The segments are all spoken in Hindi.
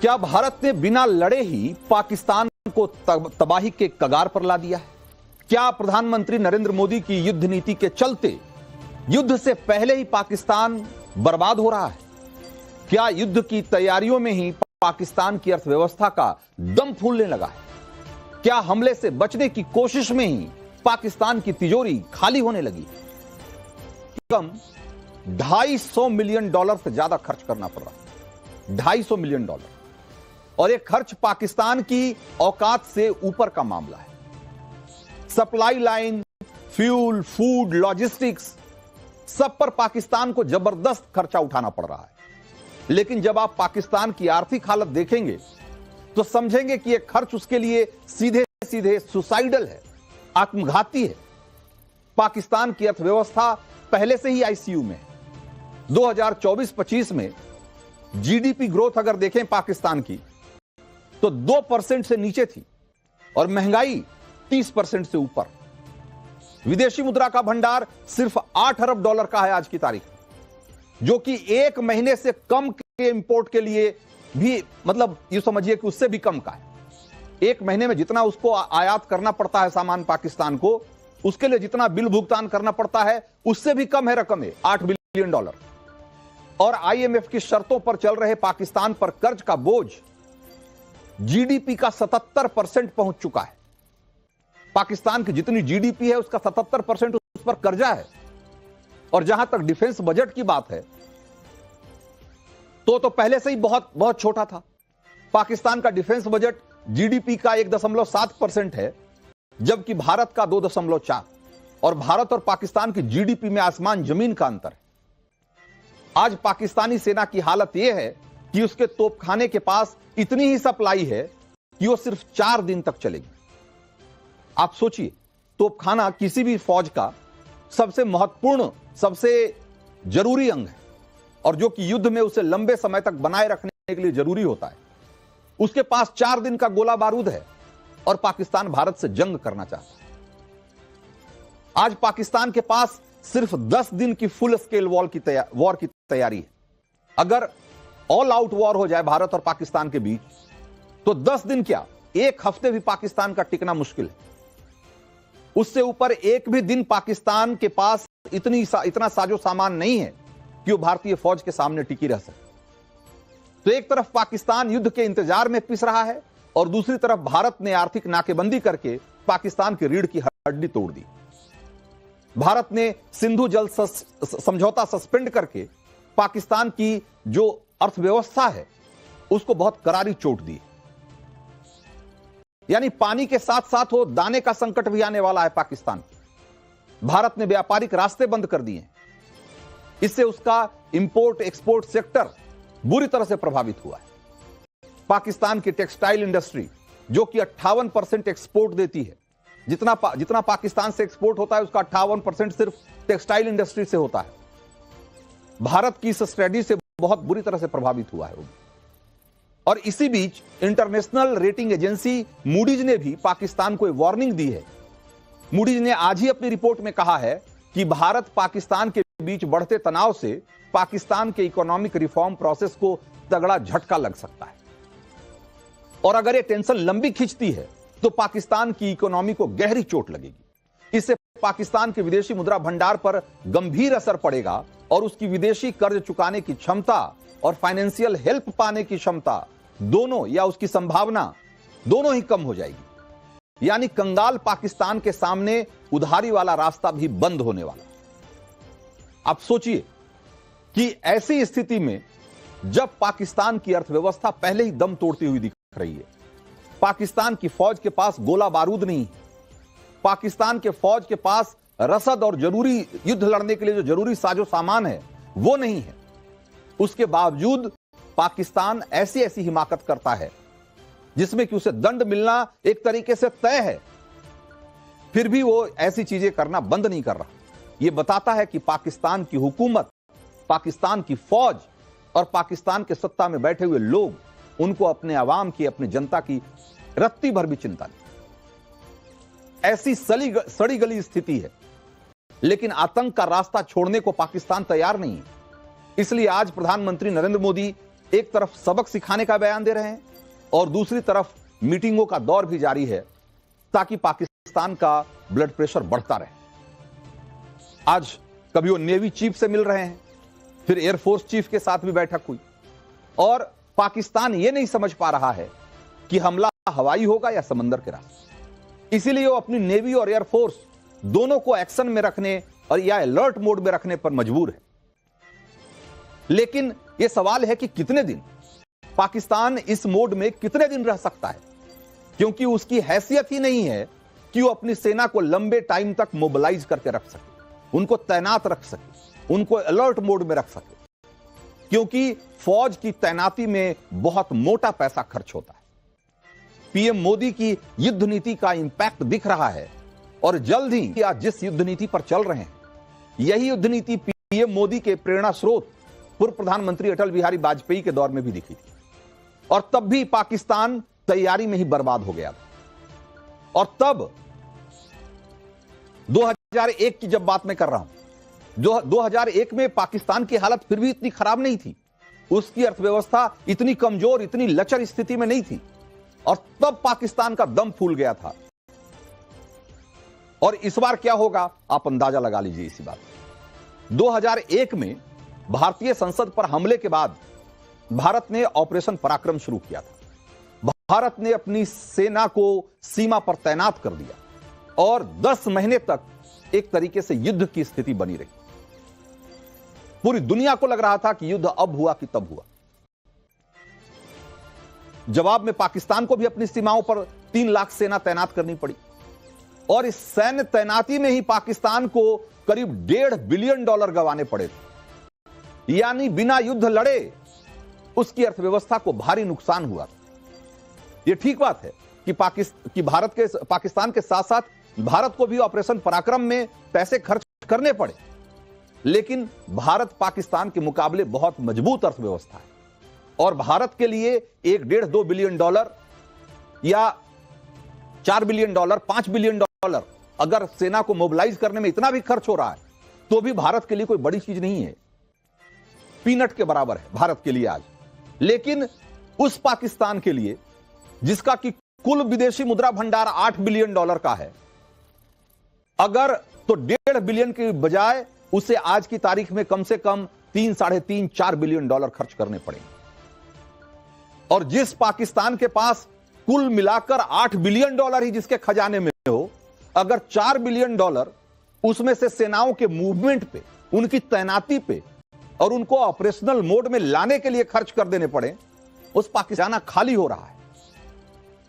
क्या भारत ने बिना लड़े ही पाकिस्तान को तबाही के कगार पर ला दिया है? क्या प्रधानमंत्री नरेंद्र मोदी की युद्ध नीति के चलते युद्ध से पहले ही पाकिस्तान बर्बाद हो रहा है? क्या युद्ध की तैयारियों में ही पाकिस्तान की अर्थव्यवस्था का दम फूलने लगा है? क्या हमले से बचने की कोशिश में ही पाकिस्तान की तिजोरी खाली होने लगी? कम $250 मिलियन से ज्यादा खर्च करना पड़ रहा है। $250 मिलियन, और यह खर्च पाकिस्तान की औकात से ऊपर का मामला है। Supply line, fuel, food, logistics, सब पर पाकिस्तान को जबरदस्त खर्चा उठाना पड़ रहा है। लेकिन जब आप पाकिस्तान की आर्थिक हालत देखेंगे तो समझेंगे कि यह खर्च उसके लिए सीधे सीधे सुसाइडल है, आत्मघाती है। पाकिस्तान की अर्थव्यवस्था पहले से ही आईसीयू में है। 2024-25 में जीडीपी ग्रोथ अगर देखें पाकिस्तान की तो 2% से नीचे थी और महंगाई 30% से ऊपर। विदेशी मुद्रा का भंडार सिर्फ $8 अरब का है आज की तारीख, जो कि एक महीने से कम के इंपोर्ट के लिए भी, मतलब ये समझिए कि उससे भी कम का है। एक महीने में जितना उसको आयात करना पड़ता है सामान पाकिस्तान को, उसके लिए जितना बिल भुगतान करना पड़ता है उससे भी कम है रकम है, $8 बिलियन। और आईएमएफ की शर्तों पर चल रहे पाकिस्तान पर कर्ज का बोझ जीडीपी का 77% पहुंच चुका है। पाकिस्तान की जितनी जीडीपी है उसका 77% उस पर कर्जा है। और जहां तक डिफेंस बजट की बात है तो पहले से ही बहुत बहुत छोटा था। पाकिस्तान का डिफेंस बजट जीडीपी का 1.7% है, जबकि भारत का 2.4। और भारत और पाकिस्तान की जीडीपी में आसमान जमीन का अंतर है। आज पाकिस्तानी सेना की हालत यह है कि उसके तोपखाने के पास इतनी ही सप्लाई है कि वो सिर्फ 4 दिन तक चलेगी। आप सोचिए, तोपखाना किसी भी फौज का सबसे महत्वपूर्ण, सबसे जरूरी अंग है, और जो कि युद्ध में उसे लंबे समय तक बनाए रखने के लिए जरूरी होता है। उसके पास 4 दिन का गोला बारूद है और पाकिस्तान भारत से जंग करना चाहता है। आज पाकिस्तान के पास सिर्फ 10 दिन की फुल स्केल वॉर की तैयारी है। अगर ऑल आउट वॉर हो जाए भारत और पाकिस्तान के बीच तो 10 दिन क्या, 1 हफ्ते भी पाकिस्तान का टिकना मुश्किल है। उससे ऊपर एक भी दिन पाकिस्तान के पास इतना साजो सामान नहीं है कि वो भारतीय फौज के सामने टिकी रह सके। तो एक तरफ पाकिस्तान युद्ध के इंतजार में पिस रहा है और दूसरी तरफ भारत ने आर्थिक नाकेबंदी करके पाकिस्तान की रीढ़ की हड्डी तोड़ दी। भारत ने सिंधु जल समझौता सस्पेंड करके पाकिस्तान की जो अर्थव्यवस्था है उसको बहुत करारी चोट दी। यानी पानी के साथ साथ वो दाने का संकट भी आने वाला है पाकिस्तान। भारत ने व्यापारिक रास्ते बंद कर दिए। इससे उसका इंपोर्ट एक्सपोर्ट सेक्टर बुरी तरह से प्रभावित हुआ है। पाकिस्तान की टेक्सटाइल इंडस्ट्री, जो कि 58% एक्सपोर्ट देती है, जितना पाकिस्तान से एक्सपोर्ट होता है उसका 58% सिर्फ टेक्सटाइल इंडस्ट्री से होता है, भारत की इस स्ट्रेटजी से बहुत बुरी तरह से प्रभावित हुआ है। और इसी बीच इंटरनेशनल रेटिंग एजेंसी मूडीज ने भी पाकिस्तान को वार्निंग दी है। मूडीज ने आज ही अपनी रिपोर्ट में कहा है कि भारत पाकिस्तान के बीच बढ़ते तनाव से पाकिस्तान के इकोनॉमिक रिफॉर्म प्रोसेस को तगड़ा झटका लग सकता है। और अगर यह टेंशन लंबी खिंचती है तो पाकिस्तान की इकोनॉमी को गहरी चोट लगेगी। इससे पाकिस्तान के विदेशी मुद्रा भंडार पर गंभीर असर पड़ेगा और उसकी विदेशी कर्ज चुकाने की क्षमता और फाइनेंशियल हेल्प पाने की क्षमता दोनों, या उसकी संभावना दोनों ही कम हो जाएगी। यानी कंगाल पाकिस्तान के सामने उधारी वाला रास्ता भी बंद होने वाला। आप सोचिए कि ऐसी स्थिति में जब पाकिस्तान की अर्थव्यवस्था पहले ही दम तोड़ती हुई दिख रही है, पाकिस्तान की फौज के पास गोला बारूद नहीं है, पाकिस्तान के फौज के पास रसद और जरूरी युद्ध लड़ने के लिए जो जरूरी साजो सामान है वो नहीं है, उसके बावजूद पाकिस्तान ऐसी हिमाकत करता है जिसमें कि उसे दंड मिलना एक तरीके से तय है, फिर भी वो ऐसी चीजें करना बंद नहीं कर रहा। यह बताता है कि पाकिस्तान की हुकूमत, पाकिस्तान की फौज और पाकिस्तान के सत्ता में बैठे हुए लोग, उनको अपने अवाम की, अपनी जनता की रत्ती भर भी चिंता नहीं। ऐसी सड़ी गली स्थिति है, लेकिन आतंक का रास्ता छोड़ने को पाकिस्तान तैयार नहीं है। इसलिए आज प्रधानमंत्री नरेंद्र मोदी एक तरफ सबक सिखाने का बयान दे रहे हैं और दूसरी तरफ मीटिंगों का दौर भी जारी है ताकि पाकिस्तान का ब्लड प्रेशर बढ़ता रहे। आज कभी वो नेवी चीफ से मिल रहे हैं, फिर एयरफोर्स चीफ के साथ भी बैठक हुई और पाकिस्तान ये नहीं समझ पा रहा है कि हमला हवाई होगा या समंदर के रास्ते। इसीलिए वो अपनी नेवी और एयरफोर्स दोनों को एक्शन में रखने और या अलर्ट मोड में रखने पर मजबूर है। लेकिन यह सवाल है कि कितने दिन पाकिस्तान इस मोड में कितने दिन रह सकता है, क्योंकि उसकी हैसियत ही नहीं है कि वो अपनी सेना को लंबे टाइम तक मोबिलाइज करके रख सके, उनको तैनात रख सके, उनको अलर्ट मोड में रख सके, क्योंकि फौज की तैनाती में बहुत मोटा पैसा खर्च होता है। पीएम मोदी की युद्ध नीति का इंपैक्ट दिख रहा है और जल्द ही आज जिस युद्ध नीति पर चल रहे हैं, यही युद्ध नीति पीएम मोदी के प्रेरणा स्रोत पूर्व प्रधानमंत्री अटल बिहारी वाजपेयी के दौर में भी दिखी थी और तब भी पाकिस्तान तैयारी में ही बर्बाद हो गया था। और तब 2001 की जब बात मैं कर रहा हूं, जो 2001 में पाकिस्तान की हालत फिर भी इतनी खराब नहीं थी, उसकी अर्थव्यवस्था इतनी कमजोर, इतनी लचर स्थिति में नहीं थी और तब पाकिस्तान का दम फूल गया था। और इस बार क्या होगा आप अंदाजा लगा लीजिए इसी बात। 2001 में भारतीय संसद पर हमले के बाद भारत ने ऑपरेशन पराक्रम शुरू किया था। भारत ने अपनी सेना को सीमा पर तैनात कर दिया और 10 महीने तक एक तरीके से युद्ध की स्थिति बनी रही। पूरी दुनिया को लग रहा था कि युद्ध अब हुआ कि तब हुआ। जवाब में पाकिस्तान को भी अपनी सीमाओं पर 3 लाख सेना तैनात करनी पड़ी और इस सैन्य तैनाती में ही पाकिस्तान को करीब $1.5 बिलियन गंवाने पड़े थे। यानी बिना युद्ध लड़े उसकी अर्थव्यवस्था को भारी नुकसान हुआ था। यह ठीक बात है कि पाकिस्तान के साथ साथ भारत को भी ऑपरेशन पराक्रम में पैसे खर्च करने पड़े, लेकिन भारत पाकिस्तान के मुकाबले बहुत मजबूत अर्थव्यवस्था है और भारत के लिए $1.5-2 बिलियन या $4 बिलियन, $5 बिलियन अगर सेना को मोबिलाइज करने में इतना भी खर्च हो रहा है तो भी भारत के लिए कोई बड़ी चीज नहीं है, पीनट के बराबर है भारत के लिए आज। लेकिन उस पाकिस्तान के लिए जिसका कि कुल विदेशी मुद्रा भंडार $8 बिलियन का है, अगर तो $1.5 बिलियन के बजाय उसे आज की तारीख में कम से कम 3, 3.5, $4 बिलियन खर्च करने पड़ेंगे। और जिस पाकिस्तान के पास कुल मिलाकर $8 बिलियन ही जिसके खजाने में हो, अगर $4 बिलियन उसमें से सेनाओं के मूवमेंट पे, उनकी तैनाती पे और उनको ऑपरेशनल मोड में लाने के लिए खर्च कर देने पड़े, उस पाकिस्तान खाली हो रहा है।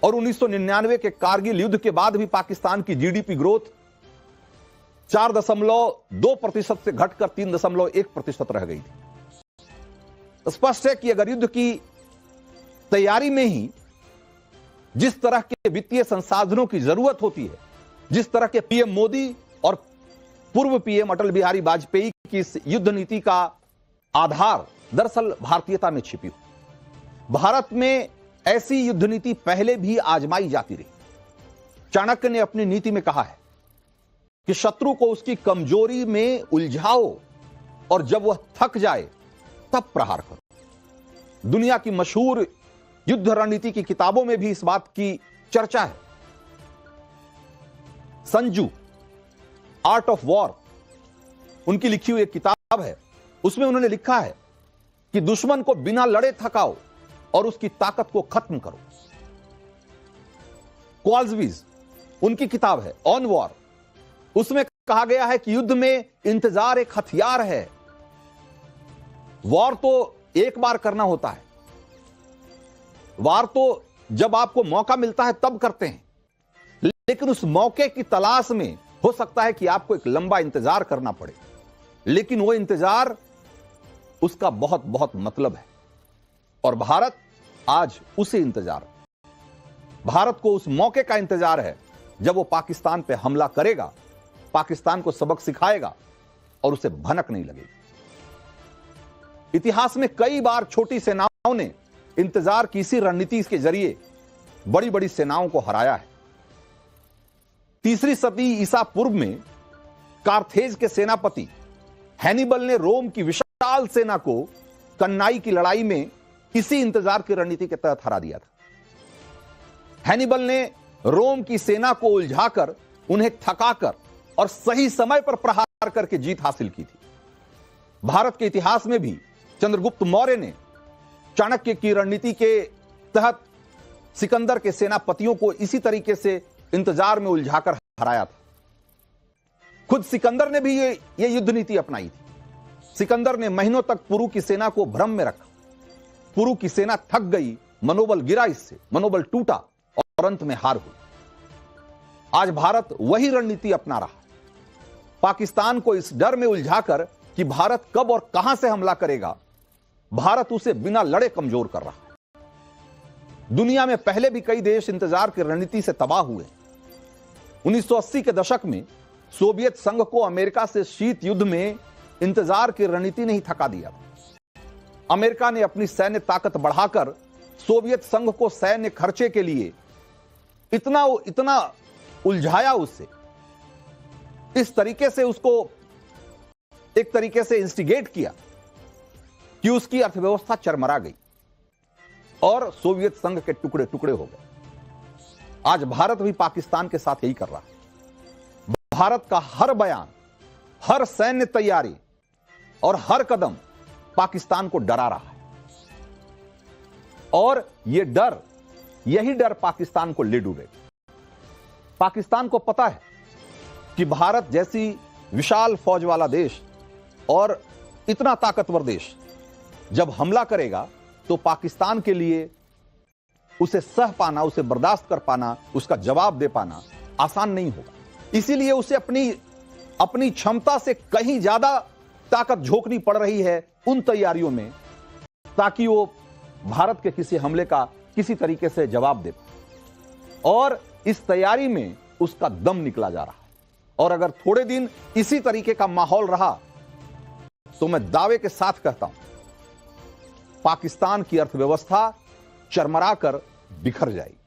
और 1999 के कारगिल युद्ध के बाद भी पाकिस्तान की जीडीपी ग्रोथ 4.2% से घटकर 3.1% रह गई थी। स्पष्ट है कि अगर युद्ध की तैयारी में ही जिस तरह के वित्तीय संसाधनों की जरूरत होती है, जिस तरह के पीएम मोदी और पूर्व पीएम अटल बिहारी वाजपेयी की इस युद्ध नीति का आधार दरअसल भारतीयता में छिपी हुई। भारत में ऐसी युद्ध नीति पहले भी आजमाई जाती रही। चाणक्य ने अपनी नीति में कहा है कि शत्रु को उसकी कमजोरी में उलझाओ और जब वह थक जाए तब प्रहार करो। दुनिया की मशहूर युद्ध रणनीति की किताबों में भी इस बात की चर्चा है। संजू आर्ट ऑफ वॉर उनकी लिखी हुई एक किताब है, उसमें उन्होंने लिखा है कि दुश्मन को बिना लड़े थकाओ और उसकी ताकत को खत्म करो। क्वाल्सबीज उनकी किताब है ऑन वॉर, उसमें कहा गया है कि युद्ध में इंतजार एक हथियार है। वॉर तो एक बार करना होता है, वार तो जब आपको मौका मिलता है तब करते हैं, लेकिन उस मौके की तलाश में हो सकता है कि आपको एक लंबा इंतजार करना पड़े, लेकिन वो इंतजार उसका बहुत बहुत मतलब है। और भारत आज उसी इंतजार, भारत को उस मौके का इंतजार है जब वो पाकिस्तान पे हमला करेगा, पाकिस्तान को सबक सिखाएगा और उसे भनक नहीं लगेगी। इतिहास में कई बार छोटी सेनाओं ने इंतजार की इसी रणनीति के जरिए बड़ी बड़ी सेनाओं को हराया है। 3री सदी ईसा पूर्व में कार्थेज के सेनापति हैनिबल ने रोम की विशाल सेना को कन्नाई की लड़ाई में इसी इंतजार की रणनीति के तहत हरा दिया था। हैनिबल ने रोम की सेना को उलझाकर, उन्हें थकाकर और सही समय पर प्रहार करके जीत हासिल की थी। भारत के इतिहास में भी चंद्रगुप्त मौर्य ने चाणक्य की रणनीति के तहत सिकंदर के सेनापतियों को इसी तरीके से इंतजार में उलझाकर हराया था। खुद सिकंदर ने भी ये युद्ध नीति अपनाई थी। सिकंदर ने महीनों तक पुरु की सेना को भ्रम में रखा। पुरु की सेना थक गई, मनोबल गिरा, इससे मनोबल टूटा और अंत में हार हुई। आज भारत वही रणनीति अपना रहा है। पाकिस्तान को इस डर में उलझाकर कि भारत कब और कहां से हमला करेगा, भारत उसे बिना लड़े कमजोर कर रहा है। दुनिया में पहले भी कई देश इंतजार की रणनीति से तबाह हुए। 1980 के दशक में सोवियत संघ को अमेरिका से शीत युद्ध में इंतजार की रणनीति ने ही थका दिया। अमेरिका ने अपनी सैन्य ताकत बढ़ाकर सोवियत संघ को सैन्य खर्चे के लिए इतना उलझाया, उससे इस तरीके से उसको एक तरीके से इंस्टिगेट किया कि उसकी अर्थव्यवस्था चरमरा गई और सोवियत संघ के टुकड़े टुकड़े हो गए। आज भारत भी पाकिस्तान के साथ यही कर रहा है। भारत का हर बयान, हर सैन्य तैयारी और हर कदम पाकिस्तान को डरा रहा है और यही डर पाकिस्तान को ले डूबेगा। पाकिस्तान को पता है कि भारत जैसी विशाल फौज वाला देश और इतना ताकतवर देश जब हमला करेगा तो पाकिस्तान के लिए उसे सह पाना, उसे बर्दाश्त कर पाना, उसका जवाब दे पाना आसान नहीं होगा। इसीलिए उसे अपनी क्षमता से कहीं ज्यादा ताकत झोंकनी पड़ रही है उन तैयारियों में, ताकि वो भारत के किसी हमले का किसी तरीके से जवाब दे। और इस तैयारी में उसका दम निकला जा रहा है। और अगर थोड़े दिन इसी तरीके का माहौल रहा तो मैं दावे के साथ कहता हूं, पाकिस्तान की अर्थव्यवस्था चरमरा कर बिखर जाएगी।